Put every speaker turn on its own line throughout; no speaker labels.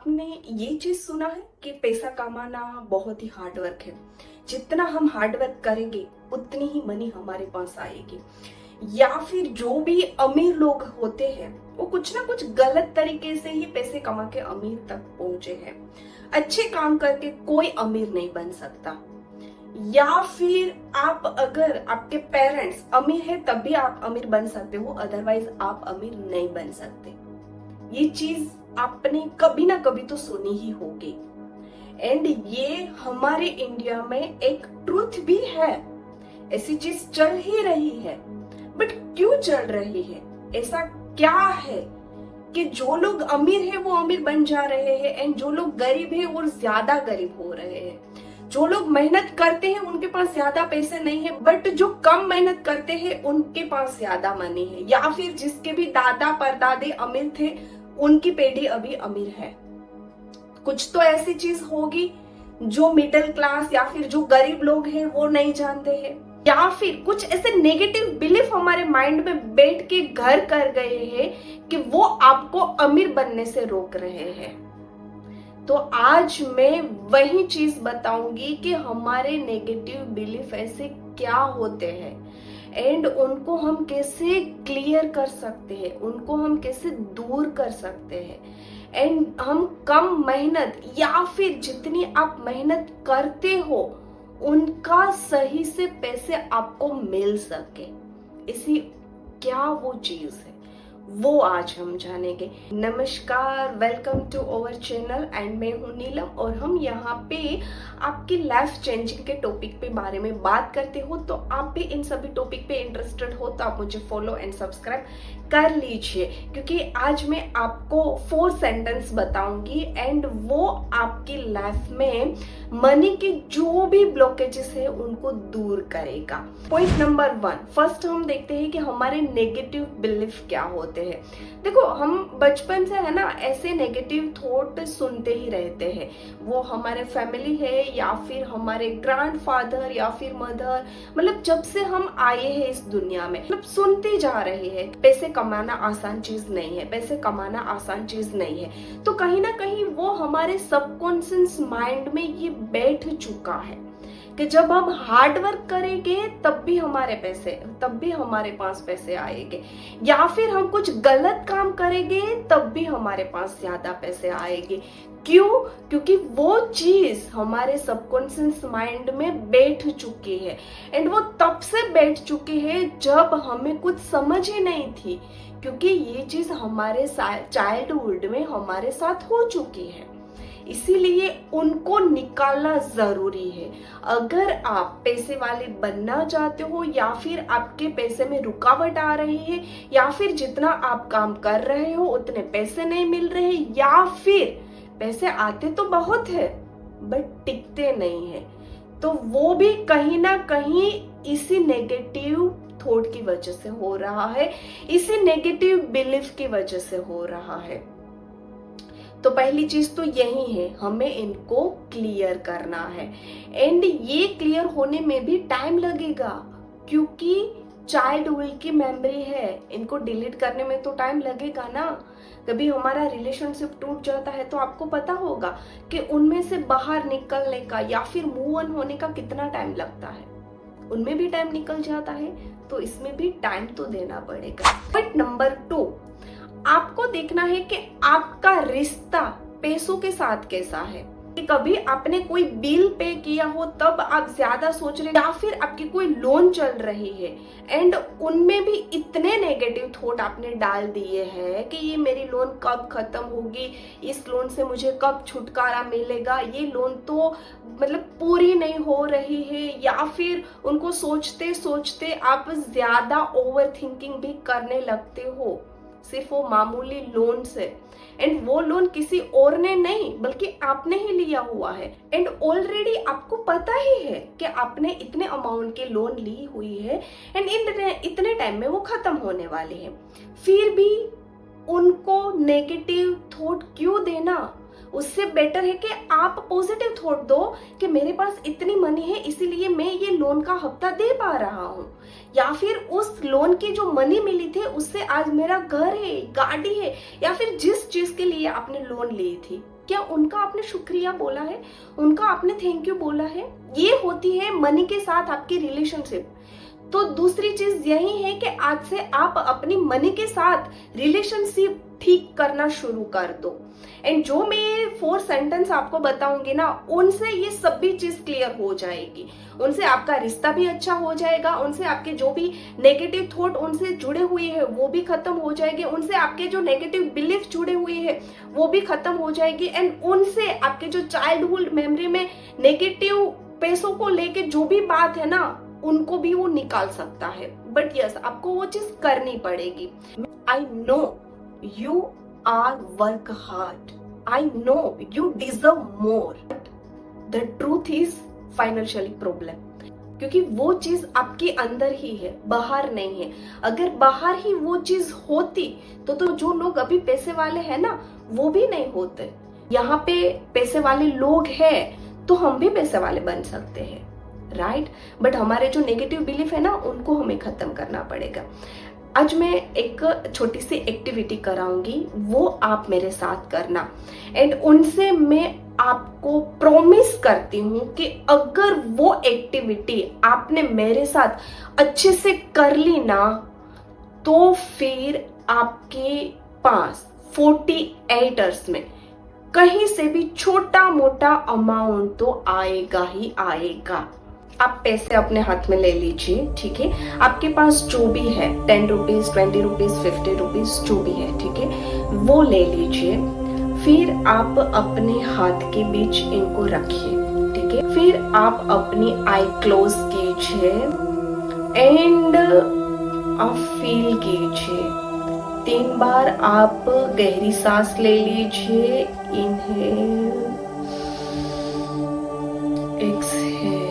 आपने ये चीज सुना है कि पैसा कमाना बहुत ही हार्ड वर्क है। जितना हम हार्ड वर्क करेंगे उतनी ही मनी हमारे पास आएगी। या फिर जो भी अमीर लोग होते हैं वो कुछ ना कुछ गलत तरीके से ही पैसे कमा के अमीर तक पहुंचे हैं। अच्छे काम करके कोई अमीर नहीं बन सकता। या फिर आप अगर आपके पेरेंट्स अमीर है तब भी आप अमीर बन सकते हो, अदरवाइज आप अमीर नहीं बन सकते। ये चीज आपने कभी ना कभी तो सुनी ही होगी। एंड ये हमारे इंडिया में एक ट्रूथ भी है, ऐसी चीज चल ही रही है। बट क्यों चल रही है? ऐसा क्या है कि जो लोग अमीर है वो अमीर बन जा रहे हैं एंड जो लोग गरीब है वो ज्यादा गरीब हो रहे हैं। जो लोग मेहनत करते हैं उनके पास ज्यादा पैसे नहीं है, बट जो कम मेहनत करते हैं उनके पास ज्यादा मनी है। या फिर जिसके भी दादा परदादे अमीर थे उनकी पीढ़ी अभी अमीर है। कुछ तो ऐसी चीज होगी जो मिडिल क्लास या फिर जो गरीब लोग हैं वो नहीं जानते हैं। या फिर कुछ ऐसे नेगेटिव बिलीफ हमारे माइंड में बैठ के घर कर गए हैं कि वो आपको अमीर बनने से रोक रहे हैं। तो आज मैं वही चीज बताऊंगी कि हमारे नेगेटिव बिलीफ ऐसे क्या होते हैं एंड उनको हम कैसे क्लियर कर सकते हैं, उनको हम कैसे दूर कर सकते हैं एंड हम कम मेहनत या फिर जितनी आप मेहनत करते हो उनका सही से पैसे आपको मिल सके। इसी क्या वो चीज है वो आज हम जानेंगे। नमस्कार, welcome to our channel and मैं हूं नीलम और हम यहाँ पे आपकी लाइफ चेंजिंग के टॉपिक पे बारे में बात करते हो। तो आप भी इन सभी टॉपिक पे इंटरेस्टेड हो तो आप मुझे फॉलो एंड सब्सक्राइब कर लीजिए, क्योंकि आज मैं आपको 4 सेंटेंस बताऊंगी एंड वो आपकी लाइफ में मनी के जो भी ब्लॉकेजेस है उनको दूर करेगा। पॉइंट नंबर 1, फर्स्ट हम देखते हैं कि हमारे नेगेटिव बिलीफ क्या होते हैं। देखो, हम बचपन से है ना ऐसे नेगेटिव थॉट सुनते ही रहते हैं। वो हमारे फैमिली है या फिर हमारे ग्रैंडफादर या फिर मदर, मतलब जब से हम आए हैं इस दुनिया में मतलब सुनते जा रहे हैं पैसे कमाना आसान चीज नहीं है, पैसे कमाना आसान चीज नहीं है। तो कहीं ना कहीं वो हमारे सबकॉन्शियस माइंड में ये बैठ चुका है कि जब हम हार्ड वर्क करेंगे तब भी हमारे पास पैसे आएंगे, या फिर हम कुछ गलत काम करेंगे तब भी हमारे पास ज्यादा पैसे आएंगे। क्यों? क्योंकि वो चीज हमारे सबकॉन्शियस माइंड में बैठ चुकी है एंड वो तब से बैठ चुकी है जब हमें कुछ समझ ही नहीं थी, क्योंकि ये चीज हमारे चाइल्डहुड में हमारे साथ हो चुकी है। इसीलिए उनको निकालना जरूरी है। अगर आप पैसे वाले बनना चाहते हो या फिर आपके पैसे में रुकावट आ रही है या फिर जितना आप काम कर रहे हो उतने पैसे नहीं मिल रहे, या फिर पैसे आते तो बहुत है बट टिकते नहीं है, तो वो भी कहीं ना कहीं इसी नेगेटिव थॉट की वजह से हो रहा है, इसी नेगेटिव बिलीफ की वजह से हो रहा है। तो पहली चीज तो यही है, हमें इनको क्लियर करना है एंड ये क्लियर होने में भी टाइम लगेगा, क्योंकि चाइल्डहुड की मेमोरी है, इनको डिलीट करने में तो टाइम लगेगा ना। कभी हमारा रिलेशनशिप टूट जाता है तो आपको पता होगा कि उनमें से बाहर निकलने का या फिर मूव ऑन होने का कितना टाइम लगता है, उनमें भी टाइम निकल जाता है, तो इसमें भी टाइम तो देना पड़ेगा। पॉइंट नंबर 2, आपको देखना है कि आपका रिश्ता पैसों के साथ कैसा है। कि कभी आपने कोई बिल पे किया हो तब आप ज्यादा सोच रहे, या फिर आपकी कोई लोन चल रही है एंड उनमें भी इतने नेगेटिव थॉट आपने डाल दिए हैं कि ये मेरी लोन कब खत्म होगी, इस लोन से मुझे कब छुटकारा मिलेगा, ये लोन तो मतलब पूरी नहीं हो रही है, या फिर उनको सोचते सोचते आप ज्यादा ओवर थिंकिंग भी करने लगते हो सिर्फ वो मामूली लोन से। एंड वो लोन किसी और ने नहीं बल्कि आपने ही लिया हुआ है एंड ऑलरेडी आपको पता ही है कि आपने इतने अमाउंट के लोन ली हुई है एंड इतने टाइम में वो खत्म होने वाले हैं। फिर भी उनको नेगेटिव थॉट क्यों देना? उससे बेटर है कि आप पॉजिटिव थॉट दो कि मेरे पास इतनी मनी है इसीलिए मैं ये लोन का हफ्ता दे पा रहा हूँ, या फिर उस लोन की जो मनी मिली थी उससे आज मेरा घर है, गाड़ी है, या फिर जिस चीज के लिए आपने लोन ली थी, क्या उनका आपने शुक्रिया बोला है, उनका आपने थैंक यू बोला है? ये होती है मनी के साथ आपकी रिलेशनशिप। तो दूसरी चीज यही है कि आज से आप अपनी मनी के साथ रिलेशनशिप ठीक करना शुरू कर दो। एंड जो मैं 4 सेंटेंस आपको बताऊंगी ना, उनसे ये सभी चीज क्लियर हो जाएगी, उनसे आपका रिश्ता भी अच्छा हो जाएगा, उनसे आपके जो भी नेगेटिव थॉट उनसे जुड़े हुए हैं वो भी खत्म हो जाएंगे, उनसे आपके जो नेगेटिव बिलीफ जुड़े हुए हैं वो भी खत्म हो जाएगी, एंड उनसे आपके जो चाइल्डहुड मेमोरी में नेगेटिव पैसों को लेके जो भी बात है ना, उनको भी वो निकाल सकता है। बट यस, आपको वो चीज करनी पड़ेगी। I know you are work hard, I know you deserve more, the truth is financially problem, क्योंकि वो चीज आपके अंदर ही है, बाहर नहीं है। अगर बाहर ही वो चीज होती तो जो लोग अभी पैसे वाले हैं ना, वो भी नहीं होते। यहाँ पे पैसे वाले लोग हैं तो हम भी पैसे वाले बन सकते हैं, राइट? बट हमारे जो नेगेटिव बिलीफ है ना, उनको हमें खत्म करना पड़ेगा। आज मैं एक छोटी सी एक्टिविटी कराऊंगी, वो आप मेरे साथ करना, एंड उनसे मैं आपको प्रॉमिस करती हूँ कि अगर वो एक्टिविटी आपने मेरे साथ अच्छे से कर ली ना, तो फिर आपके पास 48 आवर्स में कहीं से भी छोटा मोटा अमाउंट तो आएगा ही आएगा। आप पैसे अपने हाथ में ले लीजिए, ठीक है? आपके पास जो भी है, 10 रुपीज, 20 रुपीज, 50 रुपीज, जो भी है, ठीक है, वो ले लीजिए। फिर आप अपने हाथ के बीच इनको रखिए, ठीक है? फिर आप अपनी आई क्लोज कीजिए एंड आप फील कीजिए। 3 बार आप गहरी सांस ले लीजिए, इनहेल, एक्सहेल,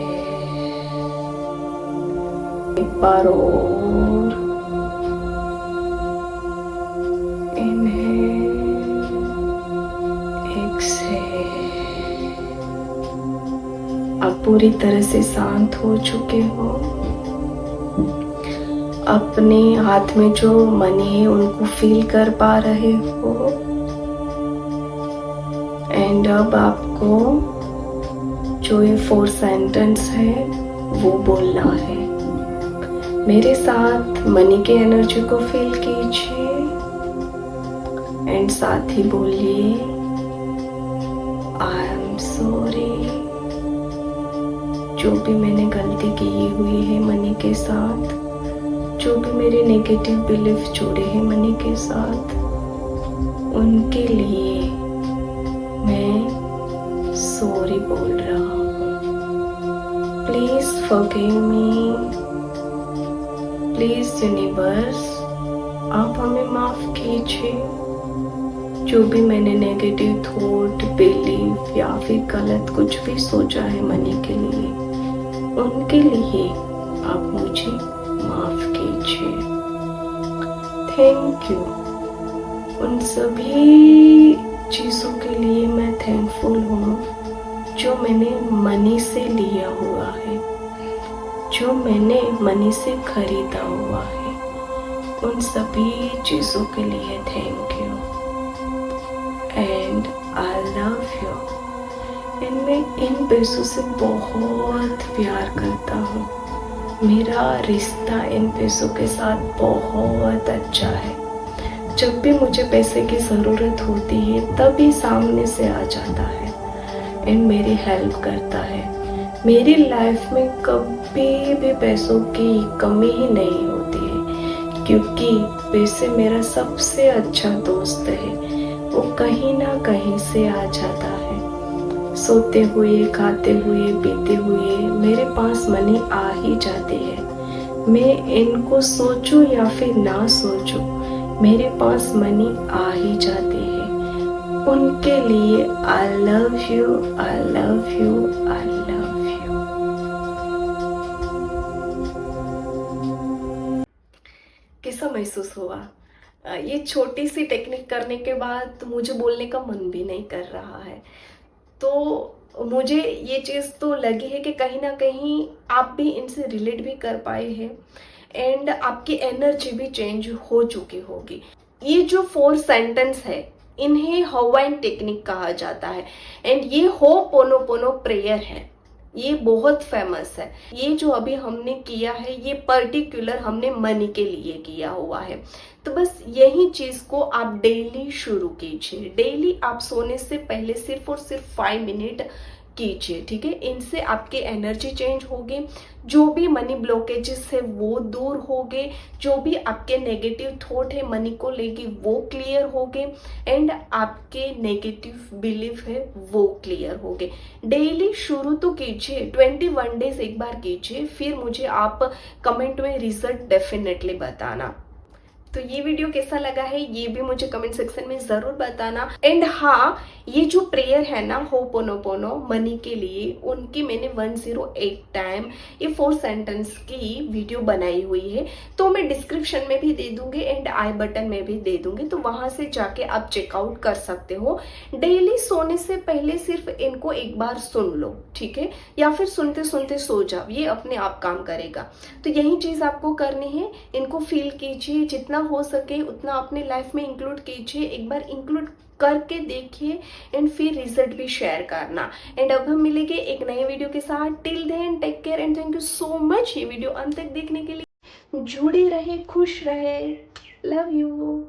एक बार और, इनहेल, एक्सहेल। आप पूरी तरह से शांत हो चुके हो। अपने हाथ में जो मनी है उनको फील कर पा रहे हो, एंड अब आपको जो ये 4 सेंटेंस है वो बोलना है। मेरे साथ मनी के एनर्जी को फील कीजिए एंड साथ ही बोलिए, आई एम सॉरी। जो भी मैंने गलती की हुई है मनी के साथ, जो भी मेरे नेगेटिव बिलीफ जुड़े हैं मनी के साथ, उनके लिए मैं सॉरी बोल रहा हूँ। Please forgive me, please universe आप हमें माफ कीजिए। जो भी मैंने नेगेटिव थॉट, बिलीफ या फिर गलत कुछ भी सोचा है मनी के लिए, उनके लिए आप मुझे माफ कीजिए। Thank you. उन सभी चीज़ों के लिए मैं थैंकफुल हूँ जो मैंने मनी से लिया हुआ है, जो मैंने मनी से खरीदा हुआ है। उन सभी चीज़ों के लिए thank you and I love you. And मैं इन पैसों से बहुत प्यार करता हूँ। मेरा रिश्ता इन पैसों के साथ बहुत अच्छा है। जब भी मुझे पैसे की ज़रूरत होती है तभी सामने से आ जाता है एंड मेरी हेल्प करता है। मेरी लाइफ में कभी भी पैसों की कमी ही नहीं होती है, क्योंकि पैसे मेरा सबसे अच्छा दोस्त है। वो कहीं ना कहीं से आ जाता है। सोते हुए, खाते हुए, पीते हुए मेरे पास मनी आ ही जाती है। मैं इनको सोचूं या फिर ना सोचूं, मेरे पास मनी आ ही जाती है। उनके लिए I love you, I love you, I love you. कैसा महसूस हुआ? ये छोटी सी टेक्निक करने के बाद मुझे बोलने का मन भी नहीं कर रहा है। तो मुझे ये चीज़ तो लगी है कि कहीं ना कहीं आप भी इनसे रिलेट भी कर पाए हैं एंड आपकी एनर्जी भी चेंज हो चुकी होगी। ये जो 4 सेंटेंस है इन्हें हवाइन टेक्निक कहा जाता है एंड ये होपोनोपोनो प्रेयर है। ये बहुत फेमस है। ये जो अभी हमने किया है ये पर्टिकुलर हमने मनी के लिए किया हुआ है। तो बस यही चीज को आप डेली शुरू कीजिए। डेली आप सोने से पहले सिर्फ और सिर्फ 5 मिनट कीजिए, ठीक है। इनसे आपकी एनर्जी चेंज होगी, जो भी मनी ब्लॉकेजेस है वो दूर होंगे, जो भी आपके नेगेटिव थॉट है मनी को लेके वो क्लियर होंगे एंड आपके नेगेटिव बिलीफ है वो क्लियर होंगे। डेली शुरू तो कीजिए, 21 डेज एक बार कीजिए, फिर मुझे आप कमेंट में रिजल्ट डेफिनेटली बताना। तो ये वीडियो कैसा लगा है ये भी मुझे कमेंट सेक्शन में जरूर बताना। एंड हाँ, ये जो प्रेयर है ना होपोनोपोनो मनी के लिए, उनकी मैंने 108 टाइम ये 4 सेंटेंस की वीडियो बनाई हुई है, तो मैं डिस्क्रिप्शन में भी दे दूंगी एंड आई बटन में भी दे दूंगी, तो वहां से जाके आप चेकआउट कर सकते हो। डेली सोने से पहले सिर्फ इनको एक बार सुन लो, ठीक है, या फिर सुनते सुनते सो जाओ, ये अपने आप काम करेगा। तो यही चीज आपको करनी है, इनको फील कीजिए, जितना हो सके उतना अपने लाइफ में इंक्लूड कीजिए, एक बार इंक्लूड करके देखिए एंड फिर रिजल्ट भी शेयर करना। एंड अब हम मिलेंगे एक नए वीडियो के साथ। Till then take care and thank you so much ये वीडियो अंत तक देखने के लिए। जुड़े रहे, खुश रहे, लव यू।